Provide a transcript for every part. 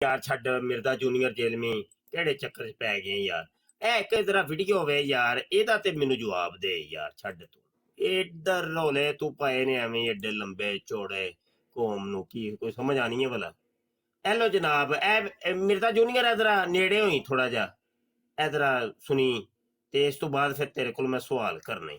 ਯਾਰ ਛੱਡ ਮਿਰਜ਼ਾ ਜੂਨੀਅਰ ਜੇਲਮੀ ਕਿਹੜੇ ਚੱਕਰ 'ਚ ਪੈ ਗਏ ਯਾਰ। ਇਹ ਇੱਕ ਤੇਰਾ ਵੀਡੀਓ ਹੋਵੇ ਯਾਰ, ਇਹਦਾ ਤੇ ਮੈਨੂੰ ਜਵਾਬ ਦੇ ਯਾਰ। ਛੱਡ ਤੂੰ ਇੱਧਰ ਰੌਲੇ ਤੂੰ ਪਏ ਨੇ ਐਵੇਂ ਏਡੇ ਲੰਬੇ ਚੌੜੇ ਕੌਮ ਨੂੰ ਕੀ ਕੋਈ ਸਮਝ ਆਣੀ ਹੈ ਭਲਾ। ਹੈਲੋ ਜਨਾਬ, ਇਹ ਮਿਰਜ਼ਾ ਜੂਨੀਅਰ ਇਧਰ ਨੇੜੇ ਹੋਈ ਥੋੜਾ ਜਿਹਾ, ਇਧਰ ਸੁਣੀ ਤੇ ਇਸ ਤੋਂ ਬਾਅਦ ਫਿਰ ਤੇਰੇ ਕੋਲ ਮੈਂ ਸਵਾਲ ਕਰਨਾ।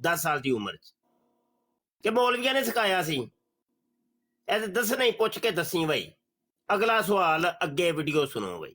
10 ਸਾਲ ਦੀ ਉਮਰ 'ਚ ਕਿ ਮੌਲਵੀਆਂ ਨੇ ਸਿਖਾਇਆ ਸੀ? ਇਹ ਤਾਂ ਦੱਸਣਾ ਹੀ, ਪੁੱਛ ਕੇ ਦੱਸੀ ਬਈ। ਅਗਲਾ ਸਵਾਲ ਅੱਗੇ ਵੀਡੀਓ ਸੁਣੋ ਬਈ।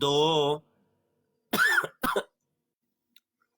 2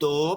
2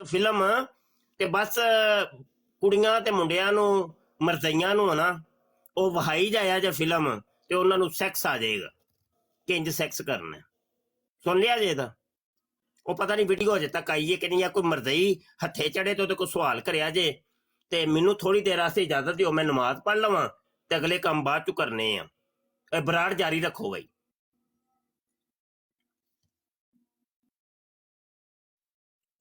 ਫਿਲਮ ਤੇ ਬਸ ਕੁੜੀਆਂ ਤੇ ਮੁੰਡਿਆਂ ਨੂੰ ਮਰਜ਼ਈਆਂ ਨੂੰ ਨਾ ਉਹ ਵਹਾਈ ਜਾਇਆ ਜੇ ਫਿਲਮ ਤੇ ਉਹਨਾਂ ਨੂੰ ਸੈਕਸ ਆ ਜਾਏਗਾ ਕਿ ਇੰਜ ਸੈਕਸ ਕਰਨਾ। ਸੁਣ ਲਿਆ ਜੇ ਇਹਦਾ? ਉਹ ਪਤਾ ਨਹੀਂ ਵੀਡੀਓ ਅਜੇ ਤੱਕ ਆਈ ਹੈ ਕਿ ਨਹੀਂ, ਆ ਕੋਈ ਮਰਜ਼ਈ ਹੱਥੇ ਚੜੇ ਤੇ ਉਹਦੇ ਕੋਈ ਸਵਾਲ ਕਰਿਆ ਜੇ ਤੇ ਮੈਨੂੰ ਥੋੜੀ ਦੇਰ ਵਾਸਤੇ ਇਜਾਜ਼ਤ ਦਿਓ, ਮੈਂ ਨਮਾਜ਼ ਪੜ੍ਹ ਲਵਾਂ ਤੇ ਅਗਲੇ ਕੰਮ ਬਾਅਦ ਚ ਕਰਨੇ ਆ। ਇਹ ਬਰਾੜ ਜਾਰੀ ਰੱਖੋ ਬਈ।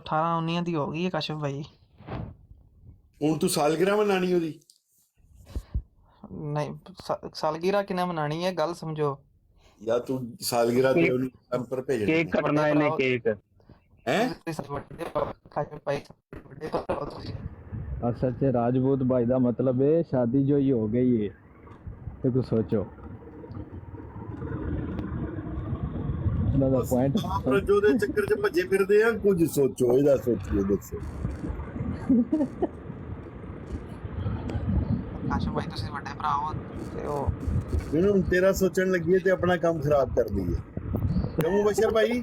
18-19 ਦੀ ਹੋ ਗਈ ਹੈ ਕਾਸ਼ਫ ਭਾਈ। ਹੁਣ ਤੂੰ ਸਾਲਗਿਰਾ ਮਨਾਣੀ ਉਹਦੀ? ਨਹੀਂ ਸਾਲਗਿਰਾ ਕਿਨੇ ਮਨਾਣੀ ਹੈ, ਗੱਲ ਸਮਝੋ। ਜਾਂ ਤੂੰ ਸਾਲਗਿਰਾ ਤੇ ਉਹਨੂੰ ਪੈਂਪਰ ਭੇਜਣਾ? ਕੇਕ ਕੱਟਣਾ ਇਹਨੇ, ਕੇਕ ਹੈ? ਅਸਲ 'ਚ ਰਾਜਪੂਤ ਭਾਈ ਦਾ ਮਤਲਬ ਹੈ ਸ਼ਾਦੀ ਜੋ ਹੀ ਹੋ ਗਈ ਹੈ, ਤੇ ਕੁਝ ਸੋਚੋ ਉਹਨਾਂ ਦਾ ਪੁਆਇੰਟ। ਜੋ ਦੇ ਚੱਕਰ 'ਚ ਭੱਜੇ ਫਿਰਦੇ ਆ, ਕੁਝ ਸੋਚੋ, ਇਹਦਾ ਸੋਚੀਏ ਦੱਸੋ। ਕਾਸ਼ਫ ਭਾਈ ਤੁਸੀਂ ਵੱਡੇ ਭਰਾ ਹੋ ਤੇ ਉਹ ਜਿਹਨੂੰ ਤੇਰਾ ਸੋਚਣ ਲੱਗੀ ਤੇ ਆਪਣਾ ਕੰਮ ਖਰਾਬ ਕਰ ਦਈਏ। ਕਿਉਂ ਬਸ਼ਰ ਭਾਈ?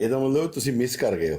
ਇਹਦਾ ਮਤਲਬ ਤੁਸੀਂ ਮਿਸ ਕਰ ਗਏ ਹੋ।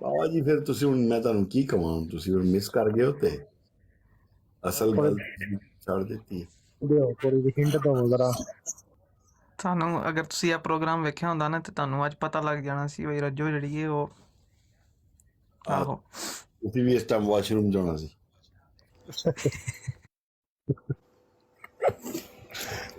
ਬਾਬਾ ਜੀ ਫਿਰ ਤੁਸੀਂ ਹੁਣ ਮੈਂ ਤੁਹਾਨੂੰ ਕੀ ਕਹਾਂ, ਤੁਸੀਂ ਹੁਣ ਮਿਸ ਕਰ ਗਏ ਹੋ ਤੇ ਅਸਲ ਗੱਲ ਛੱਡ ਦਿੱਤੀ। ਦਿਓ ਥੋੜੀ ਜਿਹੀ ਹਿੰਟ ਦਿਓ ਜ਼ਰਾ। ਤੁਹਾਨੂੰ ਅਗਰ ਤੁਸੀਂ ਇਹ ਪ੍ਰੋਗਰਾਮ ਵੇਖਿਆ ਹੁੰਦਾ ਨਾ ਤੇ ਤੁਹਾਨੂੰ ਅੱਜ ਪਤਾ ਲੱਗ ਜਾਣਾ ਸੀ ਬਈ ਰੱਜੋ ਜਿਹੜੀ ਹੈ ਉਹ ਆਹੋ ਤੁਸੀਂ ਵੀ ਇਸ ਟਾਈਮ ਵਾਸ਼ਰੂਮ ਜਾਣਾ ਸੀ।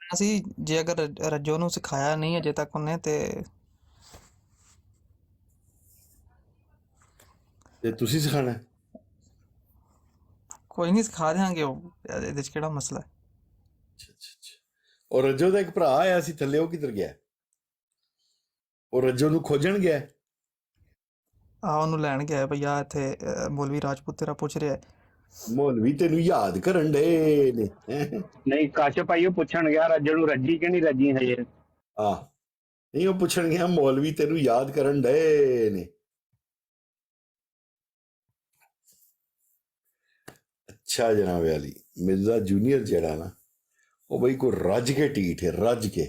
ਅਸੀਂ ਜੇ ਅਗਰ ਰੱਜੋ ਨੂੰ ਸਿਖਾਇਆ ਨਹੀਂ ਅਜੇ ਤੱਕ ਉਹਨੇ ਤੇ ਤੁਸੀਂ ਸਿਖਾਣਾ ਹੈ? ਕੋਈ ਨਹੀਂ ਸਿਖਾ ਦਿਆਂਗੇ, ਉਹ ਇਹਦੇ 'ਚ ਕਿਹੜਾ ਮਸਲਾ ਹੈ। ਅੱਛਾ ਔਰ ਰੱਜੋ ਦਾ ਇੱਕ ਭਰਾ ਆਇਆ ਸੀ ਥੱਲੇ, ਉਹ ਕਿੱਧਰ ਗਿਆ? ਉਹ ਰੱਜੋ ਨੂੰ ਖੋਜਣ ਗਿਆ? ਉਹਨੂੰ ਲੈਣ ਗਿਆ ਭਈਆ ਇੱਥੇ ਮੌਲਵੀ ਰਾਜਪੂਤ ਤੇਰਾ ਪੁੱਛ ਰਿਹਾ। ਮੌਲਵੀ ਤੈਨੂੰ ਯਾਦ ਕਰਨ ਡੇ ਨੇ? ਨਹੀਂ ਕਾਸ਼ਫ ਭਾਈ ਉਹ ਪੁੱਛਣ ਗਿਆ ਰੱਜਣ ਨੂੰ ਰੱਜੀ ਕਿ ਨਹੀਂ ਰੱਜੀ ਹਜੇ। ਨਹੀਂ ਉਹ ਪੁੱਛਣ ਗਿਆ ਮੌਲਵੀ ਤੈਨੂੰ ਯਾਦ ਕਰਨ ਡੇ ਨੇ। ਅੱਛਾ ਜਨਾਬ ਅਲੀ ਮਿਰਜ਼ਾ ਜੂਨੀਅਰ ਜਿਹੜਾ ਨਾ ਉਹ ਬਈ ਕੋਈ ਰੱਜ ਕੇ ਢੀਠ ਹੈ, ਰੱਜ ਕੇ,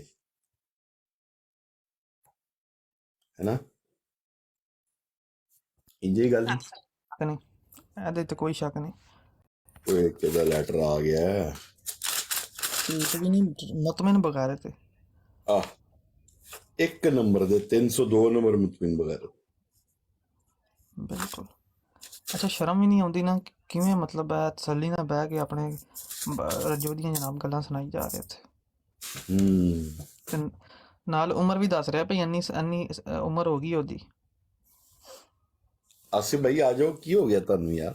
ਹੈ ਨਾ? ਇੰਜ ਹੀ ਗੱਲ ਨਹੀਂ ਇਹਦੇ ਤੇ ਕੋਈ ਸ਼ੱਕ ਨਹੀਂ। ਓਏ ਕਿਹਦਾ ਲੈਟਰ ਆ ਗਿਆ? ਠੀਕ ਵੀ ਨਹੀਂ ਮੁਤਮਿਨ ਬਗੈਰ ਤੇ ਇੱਕ ਨੰਬਰ ਦੇ 302 ਨੰਬਰ ਮੁਤਮਿਨ ਬਗੈਰ। ਬਿਲਕੁਲ ਅੱਛਾ ਸ਼ਰਮ ਹੀ ਨਹੀਂ ਆਉਂਦੀ ਨਾ ਕਿਵੇਂ ਮਤਲਬ ਹੈ ਤਸੱਲੀ ਨਾਲ ਬਹਿ ਕੇ ਆਪਣੇ ਰੱਜੋ ਦੀਆਂ ਜਨਾਬ ਗੱਲਾਂ ਸੁਣਾਈ ਜਾ ਰਹੇ ਉੱਥੇ ਤੇ ਨਾਲ ਉਮਰ ਵੀ ਦੱਸ ਰਿਹਾ ਭਈ ਇੰਨੀ ਉਮਰ ਹੋ ਗਈ ਉਹਦੀ। ਆਸਿਫ ਭਾਈ ਆ ਜਾਓ, ਕੀ ਹੋ ਗਿਆ ਤੁਹਾਨੂੰ ਯਾਰ?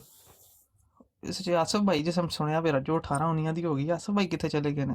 ਇਸ 'ਚ ਆਸਫ ਭਾਈ ਜਿਸ ਸੁਣਿਆ ਵੀ ਰੱਜੋ 18-19 ਦੀ ਹੋ ਗਈ, ਆਸਫ ਭਾਈ ਕਿੱਥੇ ਚਲੇ ਗਏ ਨੇ?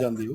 ਜਾਂਦੇ ਹੋ।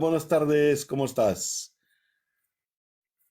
buenas tardes, ¿cómo estás?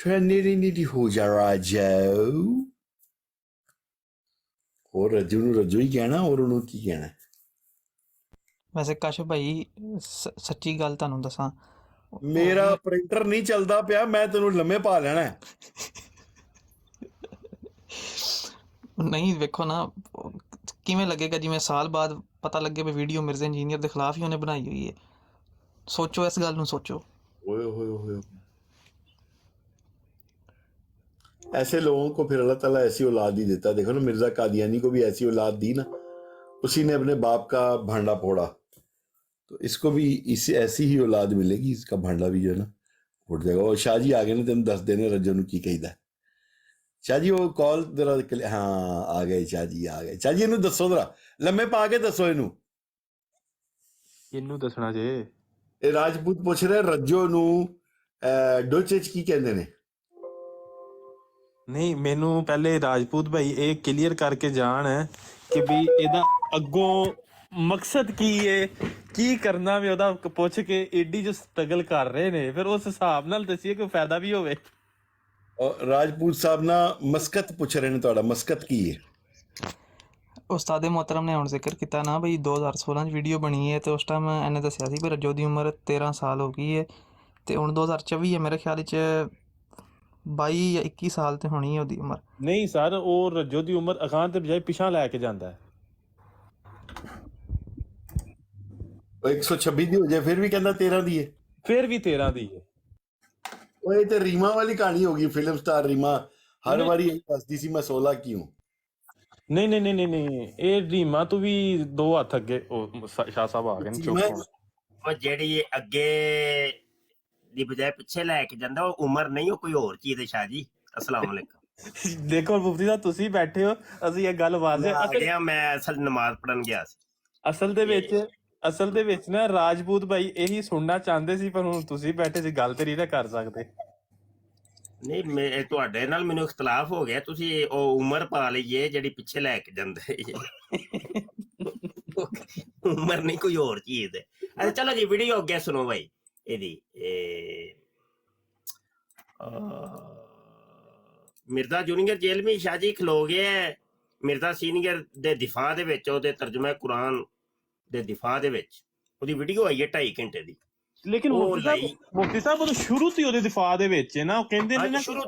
تھوڑا نیڑے نیڑے ہو جا راجو. اور رجو نو رجو ہی کہنا اور انہوں کی کہنا ہے. ویسے کاشف بھائی سچی گل تہنوں دساں میرا پرنٹر نہیں چلتا پیا, میں تینوں لمے پا لینا ہے. نہیں ویکھو نا کیویں لگے گا جی میں سال بعد پتہ لگے بھی ویڈیو مرزا انجینئر دے خلاف ہی انہیں بنائی ہوئی ہے. سوچو اس گل نوں سوچو. ہوئے ہوئے ہوئے. ایسے لوگوں کو پھر اللہ تعالیٰ ایسی اولاد ہی دیتا. دیکھو نا مرزا قادیانی کو بھی ایسی اولاد دی نا, اسی نے اپنے باپ کا بھانڈا پھوڑا, تو اس کو بھی ایسی ہی اولاد ملے گی, اس کا بھانڈا بھی جو ہے نا پھوٹ جائے گا. اور شاہ جی آگے نا تین دس دینے رجو نو کی کہیدا. شاہ جی وہ کال ذرا, ہاں آ گئے شاہ جی آ گئے. شاہ جی انہوں دسو ذرا لمے پا کے دسو انہوں. ਇਹਨੂੰ ਦੱਸਣਾ ਜੇ. ਇਹ ਰਾਜਪੂਤ ਪੁੱਛ ਰਿਹਾ ਰੱਜੋ ਨੂੰ ਡੁੱਚ ਚ ਕੀ ਕਹਿੰਦੇ ਨੇ. ਨਹੀਂ ਮੈਨੂੰ ਪਹਿਲੇ ਰਾਜਪੂਤ ਭਾਈ ਇਹ ਕਲੀਅਰ ਕਰਕੇ ਜਾਣ ਕਿ ਵੀ ਇਹਦਾ ਅੱਗੋਂ ਮਕਸਦ ਕੀ ਹੈ, ਕੀ ਕਰਨਾ ਵੀ ਉਹਦਾ ਪੁੱਛ ਕੇ ਏਡੀ ਜੋ ਸਟਰਗਲ ਕਰ ਰਹੇ ਨੇ, ਫਿਰ ਉਸ ਹਿਸਾਬ ਨਾਲ ਦੱਸੀਏ ਕੋਈ ਫਾਇਦਾ ਵੀ ਹੋਵੇ. ਰਾਜਪੂਤ ਸਾਹਿਬ ਨਾ ਮਸਕਤ ਪੁੱਛ ਰਹੇ ਨੇ ਤੁਹਾਡਾ, ਮਸਕਤ ਕੀ ਹੈ. ਉਸਤਾਦ ਮੁਹਤਰਮ ਨੇ ਹੁਣ ਜ਼ਿਕਰ ਕੀਤਾ ਨਾ ਬਈ 2016 ਚ ਵੀਡੀਓ ਬਣੀ ਹੈ ਤੇ ਉਸ ਟਾਈਮ ਇਹਨੇ ਦੱਸਿਆ ਸੀ ਵੀ ਰੱਜੋ ਦੀ ਉਮਰ 13 ਸਾਲ ਹੋ ਗਈ ਹੈ ਤੇ ਹੁਣ 2024 ਹੈ, ਮੇਰੇ ਖਿਆਲ 'ਚ 22 ਜਾਂ 21 ਸਾਲ ਤੇ ਹੋਣੀ ਹੈ ਉਹਦੀ ਉਮਰ. ਨਹੀਂ ਸਰ, ਉਹ ਰੱਜੋ ਦੀ ਉਮਰ ਅਖਾਂ ਤੇ ਬਜਾਏ ਪਿਛਾਂ ਲੈ ਕੇ ਜਾਂਦਾ ਹੈ. 126 ਦੀ ਹੋ ਜਾਏ ਫਿਰ ਵੀ ਕਹਿੰਦਾ 13 ਦੀ ਹੈ, ਫਿਰ ਵੀ 13 ਦੀ ਹੈ. ਉਹ ਇਹ ਤੇ ਰੀਮਾ ਵਾਲੀ ਕਹਾਣੀ ਹੋ ਗਈ. ਫਿਲਮ ਸਟਾਰ ਰੀਮਾ ਹਰ ਵਾਰੀ ਇਹੀ ਦੱਸਦੀ ਸੀ ਮੈਂ 16 ਕੀ ਹੂੰ. ਨਹੀਂ ਨਹੀਂ ਨਹੀਂ ਨਹੀਂ, ਇਹ ਰੀਮਾ ਤੂੰ ਵੀ 2 ਹੱਥ ਅੱਗੇ. ਉਹ ਸ਼ਾਹ ਸਾਹਿਬ ਆ ਗਏ ਨੇ, ਚੁੱਪ ਹੋਣ. ਉਹ ਜਿਹੜੀ ਅੱਗੇ ਦੀ ਬਜਾਏ ਪਿੱਛੇ ਲੈ ਕੇ ਜਾਂਦਾ ਉਹ ਉਮਰ ਨਹੀਂ, ਉਹ ਕੋਈ ਹੋਰ ਚੀਜ਼ ਹੈ. ਸ਼ਾਹ ਜੀ ਅਸਲਾਮ ਅਲੈਕੁਮ. ਦੇਖੋ ਮੁਫਤੀ ਸਾਹਿਬ ਤੁਸੀਂ ਬੈਠੇ ਹੋ, ਅਸੀਂ ਇਹ ਗੱਲ ਵਾਜ਼ਿਹ. ਮੈਂ ਅਸਲ ਨਮਾਜ਼ ਪੜਨ ਗਿਆ ਸੀ. ਅਸਲ ਦੇ ਵਿੱਚ ਨਾ ਰਾਜਪੂਤ ਭਾਈ ਇਹੀ ਸੁਣਨਾ ਚਾਹੁੰਦੇ ਸੀ, ਪਰ ਹੁਣ ਤੁਸੀਂ ਬੈਠੇ ਸੀ, ਗੱਲ ਤੇ ਨਹੀਂ ਨਾ ਕਰ ਸਕਦੇ. ਨਹੀਂ ਮੈਂ ਤੁਹਾਡੇ ਨਾਲ ਮੈਨੂੰ ਇਖਤਲਾਫ ਹੋ ਗਿਆ. ਤੁਸੀਂ ਉਹ ਉਮਰ ਪਾ ਲਈਏ ਜਿਹੜੀ ਪਿੱਛੇ ਲੈ ਕੇ ਜਾਂਦੇ, ਉਮਰ ਨਹੀਂ ਕੋਈ ਹੋਰ ਚੀਜ਼ ਹੈ. ਅੱਛਾ ਚਲੋ ਜੀ ਵੀਡੀਓ ਅੱਗੇ ਸੁਣੋ ਭਾਈ ਇਹਦੀ. ਮਿਰਜ਼ਾ ਜੂਨੀਅਰ ਜੇਲ੍ਹ ਵਿੱਚ ਸ਼ਾਹ ਜੀ ਖਲੋ ਗਿਆ ਮਿਰਜ਼ਾ ਸੀਨੀਅਰ ਦੇ ਦਿਫਾ ਦੇ ਵਿੱਚ, ਉਹਦੇ ਤਰਜਮਾ ਕੁਰਾਨ ਦੇ ਦਿਫਾ ਦੇ ਵਿੱਚ ਉਹਦੀ ਵੀਡੀਓ ਆਈ ਹੈ 2.5 ਘੰਟੇ ਦੀ. ਲੇਕਿਨ ਮੁਫਤੀ ਸਾਹਿਬ ਉਹਨੂੰ ਸ਼ੁਰੂ ਤੋਂ ਹੀ ਉਹਦੇ ਦਿਫਾ ਦੇ ਵਿੱਚ ਹੈ ਨਾ, ਉਹ ਕਹਿੰਦੇ ਨੇ ਨਾ ਸ਼ੁਰੂ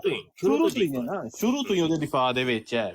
ਤੋਂ ਹੀ ਉਹਦੇ ਦਿਫਾ ਦੇ ਵਿੱਚ ਹੈ.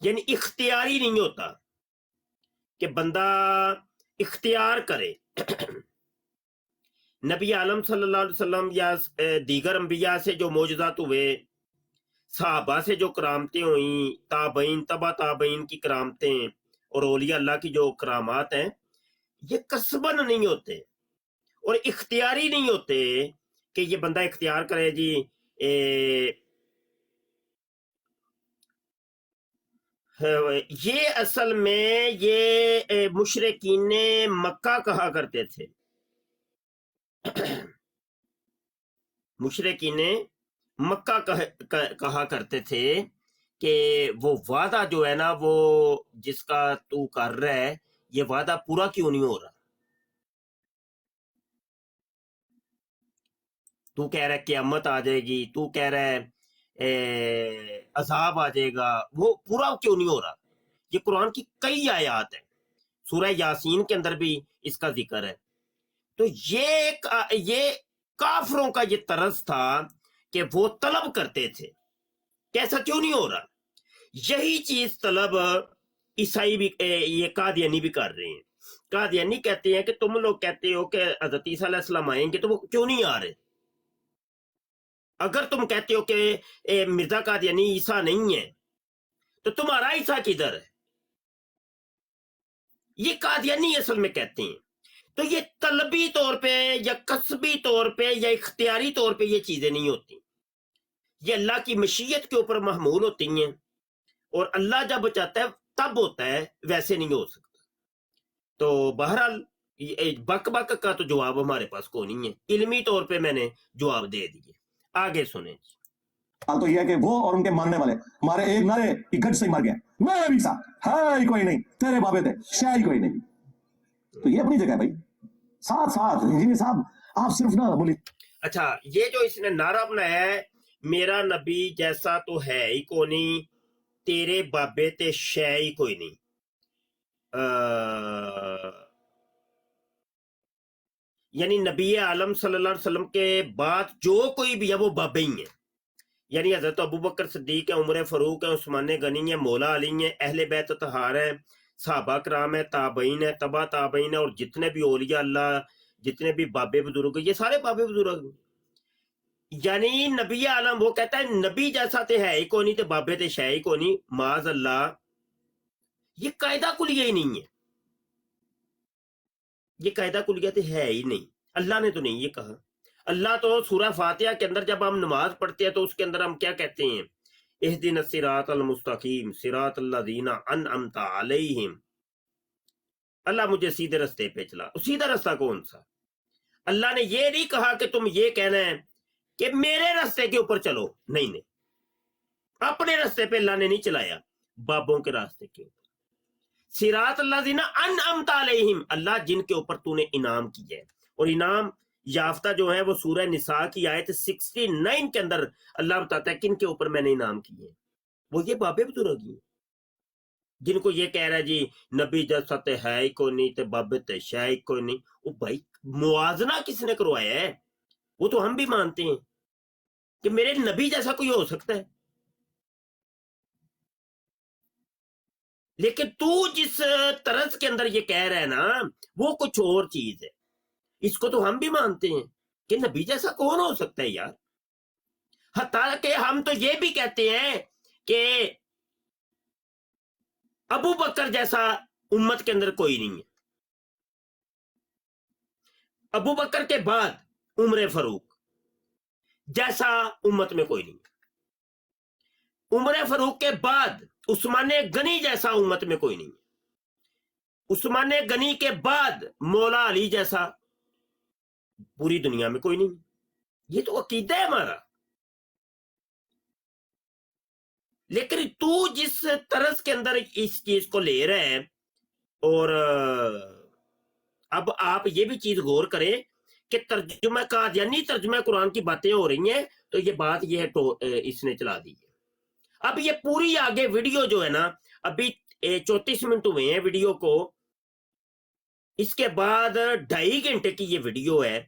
یعنی اختیاری نہیں ہوتا کہ بندہ اختیار کرے. نبی عالم صلی اللہ علیہ وسلم یا دیگر انبیاء سے جو معجزات ہوئے، صحابہ سے جو کرامتیں ہوئیں، تابعین تبا تابعین کی کرامتیں اور اولیاء اللہ کی جو کرامات ہیں، یہ قصباً نہیں ہوتے اور اختیاری نہیں ہوتے کہ یہ بندہ اختیار کرے جی یہ اصل میں یہ مشرکین مکہ کہا کرتے تھے. مشرکین مکہ کہا کرتے تھے کہ وہ وعدہ جو ہے نا، وہ جس کا تو کر رہا ہے، یہ وعدہ پورا کیوں نہیں ہو رہا؟ تو کہہ رہا ہے قیامت آ جائے گی، تو کہہ رہا ہے عذاب آ جائے گا، وہ پورا کیوں نہیں ہو رہا؟ یہ قرآن کی کئی آیات ہیں، سورہ یاسین کے اندر بھی اس کا ذکر ہے. تو یہ کافروں کا یہ طرز تھا کہ وہ طلب کرتے تھے کہ ایسا کیوں نہیں ہو رہا. یہی چیز طلب عیسائی بھی، یہ قادیانی بھی کر رہے ہیں. قادیانی کہتے ہیں کہ تم لوگ کہتے ہو کہ حضرت عیسیٰ علیہ السلام آئیں گے، تو وہ کیوں نہیں آ رہے؟ اگر تم کہتے ہو کہ مرزا قادیانی عیسیٰ نہیں ہے، تو تمہارا عیسیٰ کدھر ہے؟ یہ قادیانی اصل میں کہتے ہیں. تو یہ طلبی طور پہ یا قصبی طور پہ یا اختیاری طور پہ یہ چیزیں نہیں ہوتی، یہ اللہ کی مشیت کے اوپر محمول ہوتی ہیں، اور اللہ جب چاہتا ہے تب ہوتا ہے، ویسے نہیں ہو سکتا. تو بہرحال بک بک کا تو جواب ہمارے پاس کو نہیں ہے، علمی طور پہ میں نے جواب دے دیے. آگے سنیں. حال تو یہ ہے کہ وہ اور ان کے ماننے والے ہمارے ایک نعرے کی گھٹ سے ہی مر گئے. میں بھی صاحب ہے ہی کوئی نہیں، تیرے بابے تھے شے ہی کوئی نہیں. تو یہ اپنی جگہ ہے بھائی، ساتھ ساتھ انجینئر صاحب آپ صرف نہ بولی. اچھا، یہ جو اس نے نعرہ بنایا ہے، میرا نبی جیسا تو ہے ہی کوئی نہیں، تیرے بابے تے شے ہی کوئی نہیں. یعنی نبی عالم صلی اللہ علیہ وسلم کے بعد جو کوئی بھی ہے وہ بابے ہی ہیں. یعنی حضرت ابوبکر صدیق ہے، عمر فاروق ہے، عثمان غنی ہے، مولا علی ہیں، اہل بیت اطہار ہیں، صحابہ کرام ہے، تابعین ہے، تبا تابعین ہے، اور جتنے بھی اولیاء اللہ، جتنے بھی بابے بزرگ ہیں، یہ سارے بابے بزرگ ہیں. یعنی نبی عالم وہ کہتا ہے نبی جیسا تے ہے ہی کوئی نہیں، تے بابے تے شے ہی کوئی نہیں. معاذ اللہ، یہ قاعدہ کلیہ ہی نہیں ہے، یہ قاعدہ کلیہ تے ہے ہی نہیں. اللہ نے تو نہیں یہ کہا. اللہ تو سورہ فاتحہ کے اندر جب ہم نماز پڑھتے ہیں تو اس کے اندر ہم کیا کہتے ہیں؟ اہدنا الصراط المستقیم صراط الذین انعمت علیہم. اللہ مجھے سیدھے رستے پہ چلا. سیدھا رستہ کون سا؟ اللہ نے یہ نہیں کہا کہ تم یہ کہنا ہے کہ میرے راستے کے اوپر چلو. نہیں نہیں، اپنے راستے پہ اللہ نے نہیں چلایا، بابوں کے راستے کے اوپر. صراط الذین انعمت علیہم، اللہ جن کے اوپر تو نے انعام کیا ہے. اور انعام یافتہ جو ہے وہ سورہ نساء کی آیت 69 کے اندر اللہ بتاتا ہے کن کے اوپر میں نے انعام کیے ہیں. وہ یہ بابے بزرگ ہیں جن کو یہ کہہ رہا ہے جی نبی جیسا تے ہے ہی کوئی نہیں، تے بابے تے شے ہی کوئی نہیں. وہ بھائی موازنہ کس نے کروایا ہے؟ وہ تو ہم بھی مانتے ہیں کہ میرے نبی جیسا کوئی ہو سکتا ہے، لیکن تو جس طرز کے اندر یہ کہہ رہا ہے نا، وہ کچھ اور چیز ہے. اس کو تو ہم بھی مانتے ہیں کہ نبی جیسا کون ہو سکتا ہے یار. حتیٰ کہ ہم تو یہ بھی کہتے ہیں کہ ابو بکر جیسا امت کے اندر کوئی نہیں ہے، ابو بکر کے بعد عمر فاروق جیسا امت میں کوئی نہیں ہے، عمر فاروق کے بعد عثمان غنی جیسا امت میں کوئی نہیں ہے، عثمان غنی کے بعد مولا علی جیسا پوری دنیا میں کوئی نہیں. یہ تو عقیدہ ہے ہمارا. لیکن تو جس طرز کے اندر اس چیز کو لے رہے ہیں، اور اب آپ یہ بھی چیز غور کریں کہ ترجمہ قادیانی ترجمہ قرآن کی باتیں ہو رہی ہیں، تو یہ بات یہ ہے تو اس نے چلا دی ہے. اب یہ پوری آگے ویڈیو جو ہے نا، ابھی 34 منٹ ہوئے ہیں ویڈیو کو، اس کے بعد 2.5 گھنٹے کی یہ ویڈیو ہے.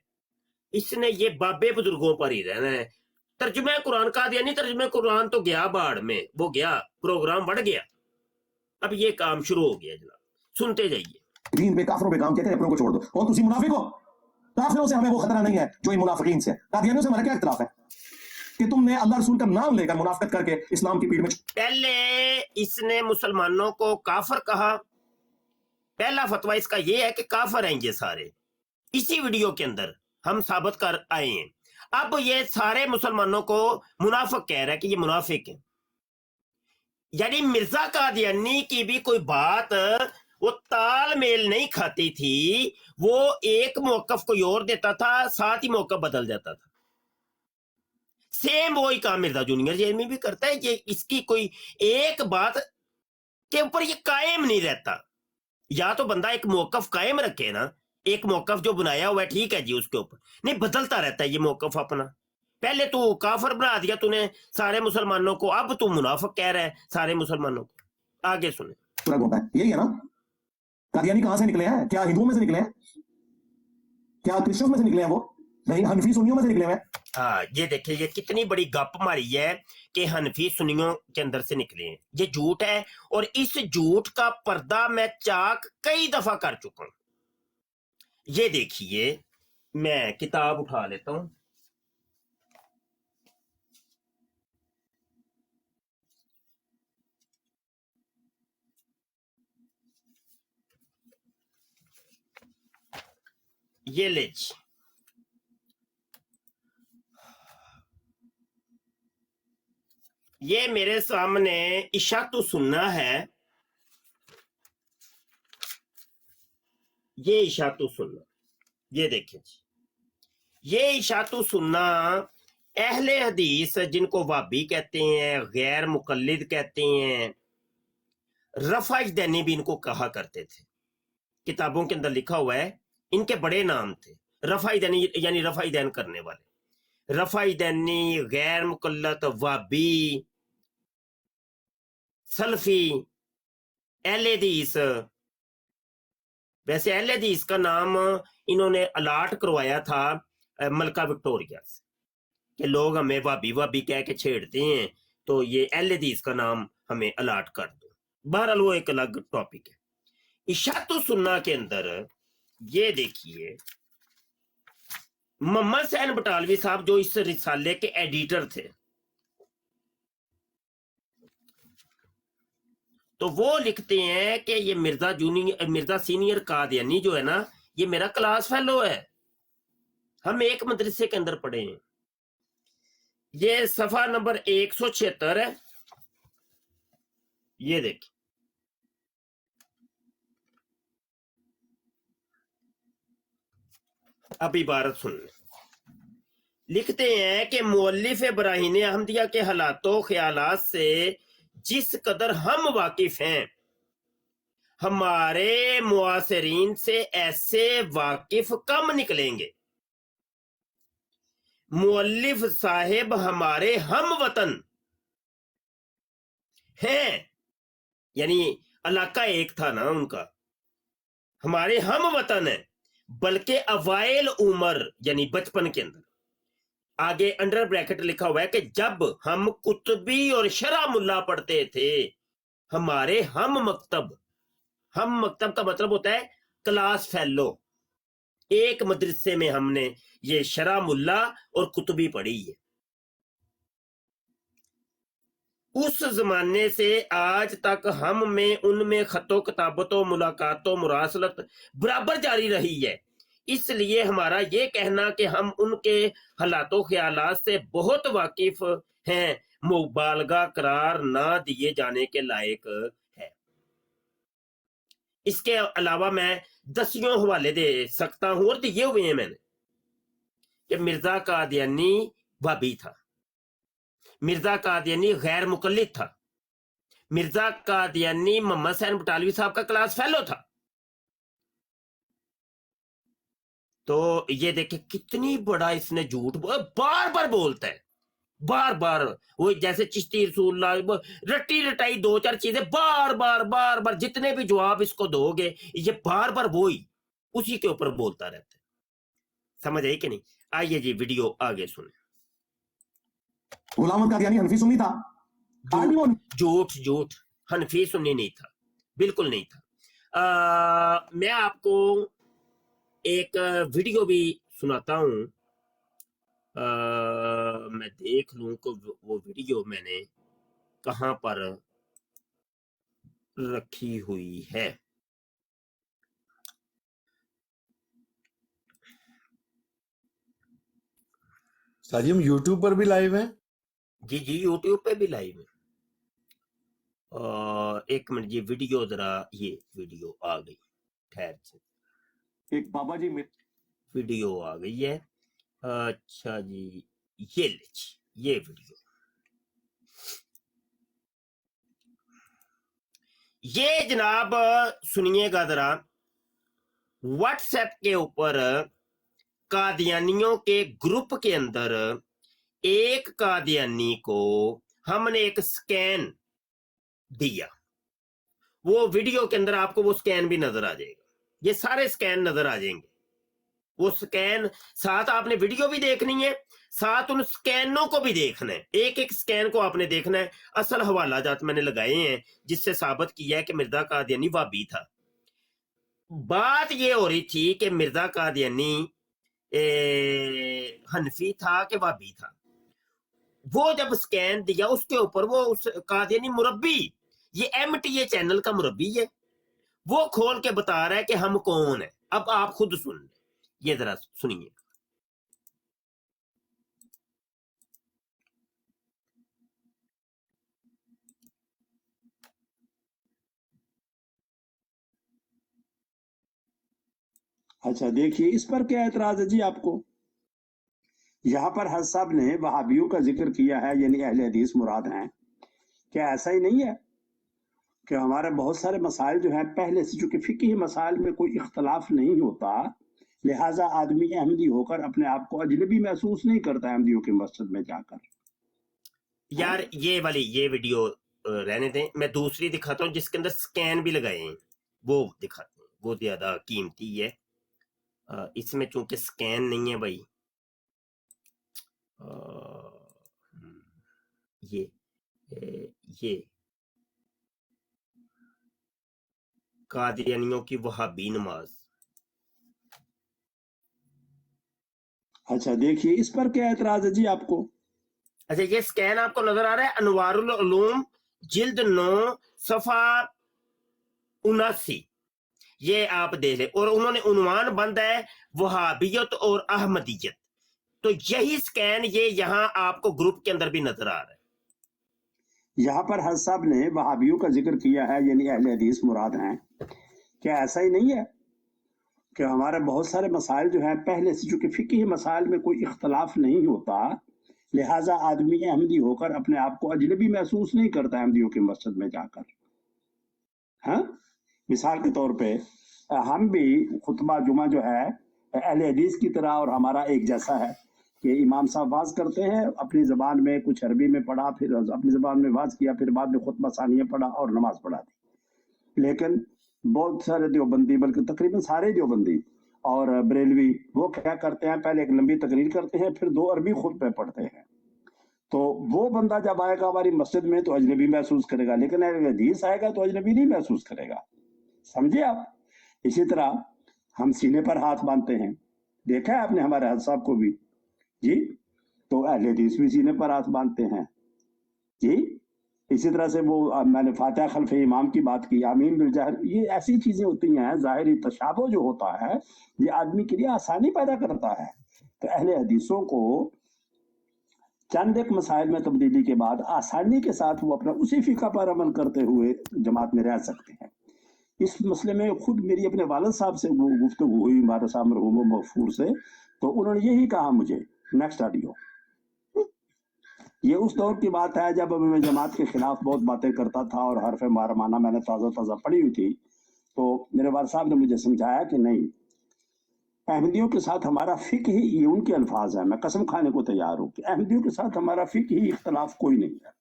اس نے یہ بابے بزرگوں پر ہی رہنا ہے. ترجمہ قرآن قادیانی ترجمہ قرآن تو گیا باڑ میں، وہ گیا، پروگرام بڑھ گیا. اب یہ کام شروع ہو گیا جناب, سنتے جائیے. دین پہ کافروں پہ کام کیا کریں, اپنوں کو چھوڑ دو. اور تسی منافق ہو, کافروں سے ہمیں وہ خطرہ نہیں ہے جو ان منافقین سے. قادیانیوں سے ہمارا کیا اختلاف ہے کہ تم نے اللہ رسول کا نام لے کر منافقت کر کے اسلام کی پیڑ میں. پہلے اس نے مسلمانوں کو کافر کہا, پہلا فتویٰ اس کا یہ ہے کہ کافر ہیں یہ سارے, اسی ویڈیو کے اندر ہم ثابت کر آئے ہیں. اب یہ سارے مسلمانوں کو منافق کہہ رہا ہے کہ یہ منافق ہیں. یعنی مرزا قادیانی کی بھی کوئی بات وہ تال میل نہیں کھاتی تھی, وہ ایک موقف کوئی اور دیتا تھا, ساتھ ہی موقف بدل جاتا تھا. سیم وہی کام مرزا جونیئر جیمی بھی کرتا ہے. یہ اس کی کوئی ایک بات کے اوپر یہ قائم نہیں رہتا. یا تو بندہ ایک موقف قائم رکھے نا, ایک موقف جو بنایا ہوا ہے ٹھیک ہے جی, اس کے اوپر نہیں بدلتا رہتا ہے یہ موقف اپنا. پہلے تو کافر بنا دیا تو نے سارے مسلمانوں کو, اب تو منافق کہہ رہا ہے سارے مسلمانوں کو. آگے سنیں. یہی ہے نا, قادیانی کہاں سے نکلے ہیں؟ کیا ہندوؤں میں سے نکلے ہیں؟ کیا کرسچنوں میں سے نکلے ہیں؟ وہ نہیں, حنفی سنیوں میں سے نکلے ہیں. ہاں یہ دیکھیں یہ کتنی بڑی گپ ماری ہے کہ حنفی سنیوں کے اندر سے نکلے ہیں. یہ جھوٹ ہے, اور اس جھوٹ کا پردہ میں چاک کئی دفعہ کر چکا ہوں. یہ دیکھیے, میں کتاب اٹھا لیتا ہوں. یہ لے جی, یہ میرے سامنے اشاعت السنہ ہے. یہ اشاعت السنہ, یہ دیکھیں جی, یہ اشاعت السنہ اہل حدیث جن کو وہابی کہتے ہیں, غیر مقلد کہتے ہیں, رفع دینی بھی ان کو کہا کرتے تھے. کتابوں کے اندر لکھا ہوا ہے, ان کے بڑے نام تھے. رفع دینی یعنی رفع دین کرنے والے, رفع دینی, غیر مقلد, وہابی, سلفی, اہل حدیث. ویسے اہل حدیث کا نام انہوں نے الاٹ کروایا تھا ملکہ وکٹوریہ سے, کہ لوگ ہمیں وہابی وہابی کہہ کے چھیڑتے ہیں, تو یہ اہل حدیث کا نام ہمیں الاٹ کر دو. بہرحال وہ ایک الگ ٹاپک ہے. اشاعت السنہ کے اندر یہ دیکھیے, محمد حسین بٹالوی صاحب جو اس رسالے کے ایڈیٹر تھے, تو وہ لکھتے ہیں کہ یہ مرزا سینئر قادیانی جو ہے نا, یہ میرا کلاس فیلو ہے, ہم ایک مدرسے کے اندر پڑھے ہیں. یہ صفحہ نمبر 176 ہے, یہ دیکھیں. اب عبارت سن لیں. لکھتے ہیں کہ مؤلف براہین احمدیہ کے حالات و خیالات سے جس قدر ہم واقف ہیں, ہمارے معاصرین سے ایسے واقف کم نکلیں گے. مؤلف صاحب ہمارے ہم وطن ہیں, یعنی علاقہ ایک تھا نا ان کا, ہمارے ہم وطن ہیں, بلکہ اوائل عمر یعنی بچپن کے اندر. آگے انڈر بریکٹ لکھا ہوا ہے کہ جب ہم قطبی اور شرح ملا پڑھتے تھے, ہمارے ہم مکتب کا مطلب ہوتا ہے کلاس فیلو. ایک مدرسے میں ہم نے یہ شرح ملا اور قطبی پڑھی ہے. اس زمانے سے آج تک ہم میں ان میں خط و کتابت و ملاقات و مراسلت برابر جاری رہی ہے. اس لیے ہمارا یہ کہنا کہ ہم ان کے حالات و خیالات سے بہت واقف ہیں مبالغہ قرار نہ دیے جانے کے لائق ہے. اس کے علاوہ میں 10 حوالے دے سکتا ہوں, اور دیے ہوئے ہیں میں نے, کہ مرزا قادیانی وہابی تھا, مرزا قادیانی غیر مقلد تھا, مرزا قادیانی محمد حسین بٹالوی صاحب کا کلاس فیلو تھا. تو یہ دیکھیں کتنی بڑا اس نے جھوٹ بار بار بولتا ہے, بار بار. وہ جیسے چشتی رسول اللہ رٹی رٹائی 2-4 چیزیں بار بار جتنے بھی جواب اس کو دو گے, یہ بار بار وہی اسی کے اوپر بولتا رہتا ہے. سمجھ آئی کہ نہیں؟ آئیے جی ویڈیو آگے سنیں. غلام احمد قادیانی حنفی سنی تھا. جھوٹ, حنفی سنی نہیں تھا. بالکل نہیں تھا. میں آپ کو ایک ویڈیو بھی سناتا ہوں. میں دیکھ لوں کہ وہ ویڈیو میں نے کہاں پر رکھی ہوئی ہے. ساجی ہم یوٹیوب پر بھی لائیو ہیں. جی یوٹیوب پہ بھی لائیو ہے. ایک منٹ، یہ ویڈیو ذرا، یہ ویڈیو آ گئی، خیر سے ایک بابا جی ویڈیو آ گئی ہے. اچھا جی، یہ لیجیے یہ ویڈیو. یہ جناب سنیے گا ذرا. واٹس ایپ کے اوپر قادیانیوں کے گروپ کے اندر ایک قادیانی کو ہم نے ایک سکین دیا. وہ ویڈیو کے اندر آپ کو وہ سکین بھی نظر آ جائے گا. یہ سارے سکین نظر آ جائیں گے. وہ سکین ساتھ آپ نے ویڈیو بھی دیکھنی ہے، ساتھ ان سکینوں کو بھی دیکھنا ہے. ایک ایک سکین کو آپ نے دیکھنا ہے. اصل حوالہ جات میں نے لگائے ہیں جس سے ثابت کیا ہے کہ مرزا قادیانی وہابی تھا. بات یہ ہو رہی تھی کہ مرزا قادیانی حنفی تھا کہ وہابی تھا. وہ جب سکین دیا اس کے اوپر وہ اس قادیانی مربی، یہ MTA چینل کا مربی ہے، وہ کھول کے بتا رہا ہے کہ ہم کون ہیں. اب آپ خود سن لیں، یہ ذرا سنیے. اچھا دیکھیے اس پر کیا اعتراض ہے جی آپ کو. یہاں پر حضرت صاحب نے وہابیوں کا ذکر کیا ہے، یعنی اہل حدیث مراد ہیں. کیا ایسا ہی نہیں ہے کہ ہمارے بہت سارے مسائل جو ہیں پہلے سے، چونکہ فقہی مسائل میں کوئی اختلاف نہیں ہوتا، لہٰذا آدمی احمدی ہو کر اپنے آپ کو اجنبی محسوس نہیں کرتا احمدیوں کی مسجد میں جا کر. یار یہ والی یہ ویڈیو رہنے دیں، میں دوسری دکھاتا ہوں جس کے اندر سکین بھی لگائے ہیں، وہ دکھاتے ہیں. وہ زیادہ قیمتی ہے. اس میں چونکہ سکین نہیں ہے بھائی. یہ قادیانیوں کی وہابی نماز. اچھا دیکھیے اس پر کیا اعتراض ہے جی آپ کو. اچھا یہ سکین آپ کو نظر آ رہا ہے، انوار العلوم جلد 9 صفحہ 79. یہ آپ دیکھ لیں. اور انہوں نے عنوان بند ہے وہابیت اور احمدیت. تو یہی سکین یہ یہاں آپ کو گروپ کے اندر بھی نظر آ رہا ہے. یہاں پر حضرت صاحب نے وہابیوں کا ذکر کیا ہے، یعنی اہل حدیث مراد ہیں. کیا ایسا ہی نہیں ہے کہ ہمارے بہت سارے مسائل جو ہیں پہلے سے، چونکہ فقہی مسائل میں کوئی اختلاف نہیں ہوتا، لہٰذا آدمی احمدی ہو کر اپنے آپ کو اجنبی محسوس نہیں کرتا احمدیوں کی مسجد میں جا کر. ہاں مثال کے طور پہ ہم بھی خطبہ جمعہ جو ہے اہل حدیث کی طرح اور ہمارا ایک جیسا ہے کہ امام صاحب واز کرتے ہیں اپنی زبان میں، کچھ عربی میں پڑھا، پھر اپنی زبان میں واز کیا، پھر بعد میں خطبہ ثانیہ پڑھا اور نماز پڑھا دی. لیکن بہت سارے دیوبندی، بلکہ تقریباً سارے دیوبندی اور بریلوی، وہ کیا کرتے ہیں، پہلے ایک لمبی تقریر کرتے ہیں، پھر 2 عربی خطبے پڑھتے ہیں. تو وہ بندہ جب آئے گا ہماری مسجد میں تو اجنبی محسوس کرے گا، لیکن اہل حدیث آئے گا تو اجنبی نہیں محسوس کرے گا. سمجھے آپ. اسی طرح ہم سینے پر ہاتھ باندھتے ہیں، دیکھا ہے آپ نے ہمارے حضرت صاحب کو بھی جی. تو اہل حدیث بھی سینے پر ہاتھ باندھتے ہیں جی. اسی طرح سے وہ میں نے فاتحہ خلف امام کی بات کی، آمین بالجہر. یہ ایسی چیزیں ہوتی ہیں، ظاہری تشابہ جو ہوتا ہے یہ آدمی کے لیے آسانی پیدا کرتا ہے. تو اہل حدیثوں کو چند ایک مسائل میں تبدیلی کے بعد آسانی کے ساتھ وہ اپنا اسی فقہ پر عمل کرتے ہوئے جماعت میں رہ سکتے ہیں. اس مسئلے میں خود میری اپنے والد صاحب سے گفتگو ہوئی، ہمارے صاحب مرحوم و مغفور سے، تو انہوں نے یہی کہا مجھے. Next audio. یہ اس دور کی بات ہے جب میں جماعت کے خلاف بہت باتیں کرتا تھا اور حرف مارمانہ میں نے تازہ پڑھی ہوئی تھی. تو میرے والد صاحب نے مجھے سمجھایا کہ نہیں، احمدیوں کے ساتھ ہمارا فقہ ہی، یہ ان کے الفاظ ہیں، میں قسم کھانے کو تیار ہوں کہ احمدیوں کے ساتھ ہمارا فقہ ہی اختلاف کوئی نہیں ہے.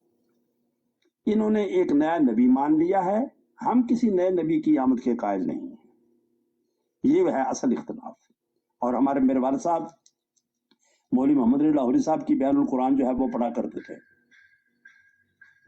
انہوں نے ایک نیا نبی مان لیا ہے، ہم کسی نئے نبی کی آمد کے قائل نہیں ہیں. یہ ہے اصل اختلاف. اور ہمارے میرے والد صاحب مولوی محمد علی لاہوری صاحب کی بیان القرآن جو ہے وہ پڑھا کرتے تھے.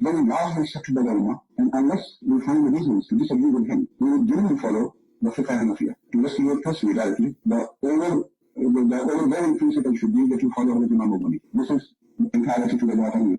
then laws will settle the dilemma, and unless we find reasons to disagree with him, we will generally follow the fiqh Hanafiya. Unless you are personally directly, the overbearing principle should be that you follow the Imam Bukhari. This is entirely to the Bhatani.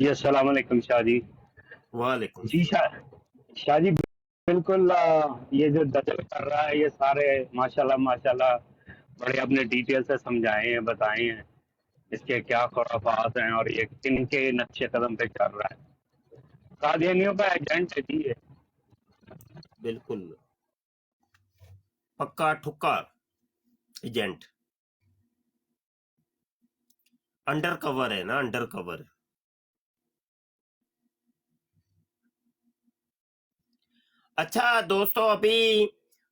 جی السلام علیکم شاہ جی. وعلیکم جی شاہ جی بالکل یہ جو دجل کر رہا ہے یہ سارے ماشاءاللہ بڑے اپنے ڈیٹیل سے سمجھائے ہیں بتائے ہیں اس کے کیا خرافات ہیں اور یہ کن کے نقشے قدم پہ چل رہا ہے. قادیانیوں کا ایجنٹ ہے جی یہ. بالکل پکا ٹھکا ایجنٹ انڈر کور ہے نا, انڈر کور. اچھا دوستو, ابھی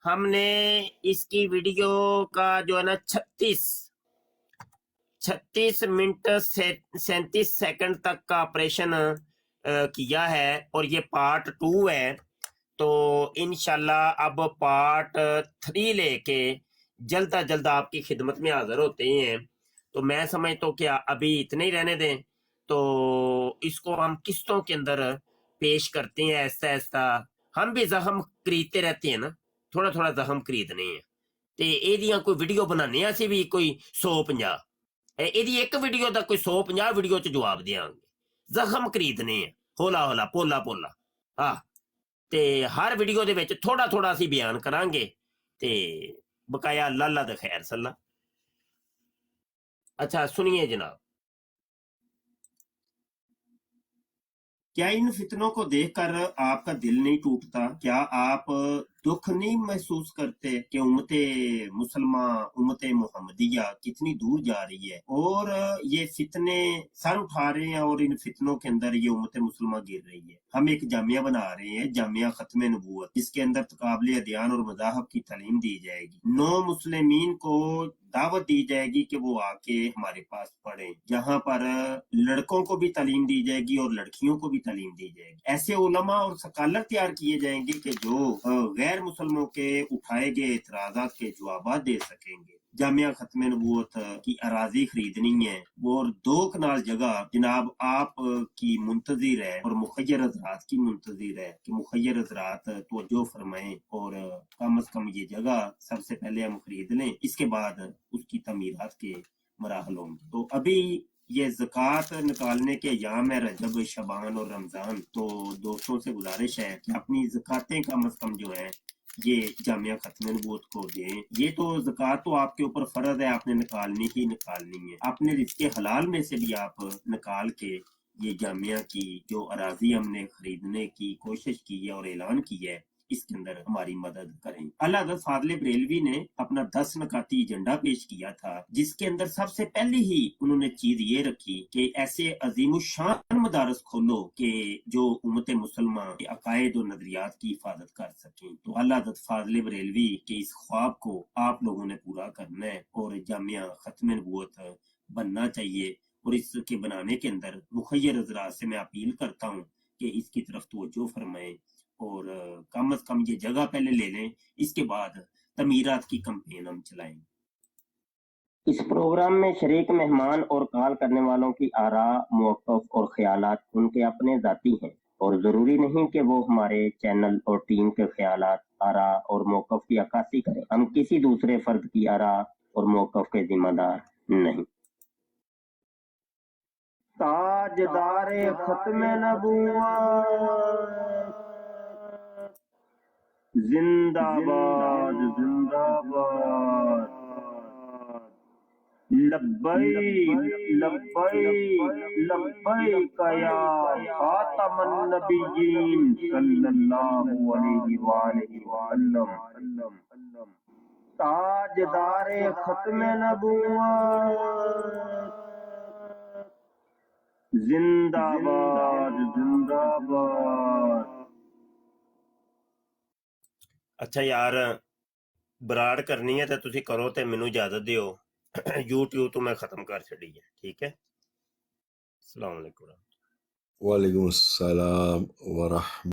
ہم نے اس کی ویڈیو کا جو ہے نا 36 منٹ 37 سیکنڈ تک کا آپریشن کیا ہے اور یہ پارٹ 2 ہے. تو انشاءاللہ اب پارٹ 3 لے کے جلد از جلد آپ کی خدمت میں حاضر ہوتے ہیں. تو میں سمجھتا ہوں کہ ابھی اتنے ہی رہنے دیں, تو اس کو ہم قسطوں کے اندر پیش کرتے ہیں ایسا ایسا. ہم بھی زخم خریدتے رہتے ہیں نا, تھوڑا تھوڑا زخم خریدنے ہیں. تے ایدیاں کوئی ویڈیو بنانے اسی بھی کوئی 150 ایدی ایک ویڈیو دا کوئی 150 ویڈیو چ جواب دیاں گے. زخم خریدنے ہیں ہولا ہولا پولا پولا. ہاں تے ہر ویڈیو دے وچ تھوڑا تھوڑا اسی بیان کران گے تے بقایا اللہ دے خیر صلی. اچھا سنیے جناب, کیا ان فتنوں کو دیکھ کر آپ کا دل نہیں ٹوٹتا؟ کیا آپ دکھ نہیں محسوس کرتے کہ امت مسلمہ امت محمدیہ کتنی دور جا رہی ہے اور یہ فتنے سر اٹھا رہے ہیں اور ان فتنوں کے اندر یہ امت مسلمہ گر رہی ہے؟ ہم ایک جامعہ بنا رہے ہیں, جامعہ ختم نبوت, جس کے اندر تقابل ادیان اور مذاہب کی تعلیم دی جائے گی. نو مسلمین کو دعوت دی جائے گی کہ وہ آ کے ہمارے پاس پڑھیں, جہاں پر لڑکوں کو بھی تعلیم دی جائے گی اور لڑکیوں کو بھی تعلیم دی جائے گی. ایسے علماء اور سکالر تیار کیے جائیں گے کہ جو غیر مسلموں کے اٹھائے گئے اعتراضات کے جوابات دے سکیں گے. جامعہ ختم نبوت کی اراضی خریدنی ہے اور 2 کنال جگہ جناب آپ کی منتظر ہے اور مخیر حضرات کی منتظر ہے کہ مخیر حضرات توجہ فرمائیں اور کم از کم یہ جگہ سب سے پہلے ہم خرید لیں, اس کے بعد اس کی تعمیرات کے مراحل ہوں گے. تو ابھی یہ زکوٰۃ نکالنے کے ایام ہے, رجب شعبان اور رمضان. تو دوستوں سے گزارش ہے کہ اپنی زکوٰتیں کم از کم جو ہے یہ جامعہ ختم نبوت کو دیں. یہ تو زکوٰۃ تو آپ کے اوپر فرض ہے, آپ نے نکالنی ہی نکالنی ہے. اپنے رزق حلال میں سے بھی آپ نکال کے یہ جامعہ کی جو اراضی ہم نے خریدنے کی کوشش کی ہے اور اعلان کی ہے, اس کے اندر ہماری مدد کریں. اللہ حضرت فاضل بریلوی نے اپنا 10 نکاتی ایجنڈا پیش کیا تھا, جس کے اندر سب سے پہلے ہی انہوں نے چیز یہ رکھی کہ ایسے عظیم الشان مدارس کھولو کہ جو امت مسلمہ کے عقائد و نظریات کی حفاظت کر سکیں. تو اللہ حضرت فاضل بریلوی کے اس خواب کو آپ لوگوں نے پورا کرنا ہے اور جامعہ ختم نبوت بننا چاہیے. اور اس کے بنانے کے اندر مخیر حضرات سے میں اپیل کرتا ہوں کہ اس کی طرف توجہ فرمائیں اور کم از کم یہ جگہ پہلے لے لیں, اس کے بعد تعمیرات کی کمپین ہم چلائیں. اس پروگرام میں شریک مہمان اور کال کرنے والوں کی آراء, موقف اور خیالات ان کے اپنے ذاتی ہیں اور ضروری نہیں کہ وہ ہمارے چینل اور ٹیم کے خیالات, آراء اور موقف کی عکاسی کریں. ہم کسی دوسرے فرد کی آراء اور موقف کے ذمہ دار نہیں. تاجدار ختم نبوت زندہ باد زندہ باد. لبیک لبیک لبیک یا خاتم النبیین صلی اللہ علیہ وآلہ وسلم. تاجدار ختم نبوت زندہ باد زندہ باد. اچھا یار براڑ کرنی ہے تو تسی کرو تے مینوں اجازت دیو. یوٹیوب تو میں ختم کر چھڑی ہے, ٹھیک ہے. السلام علیکم. وعلیکم السلام ورحمۃ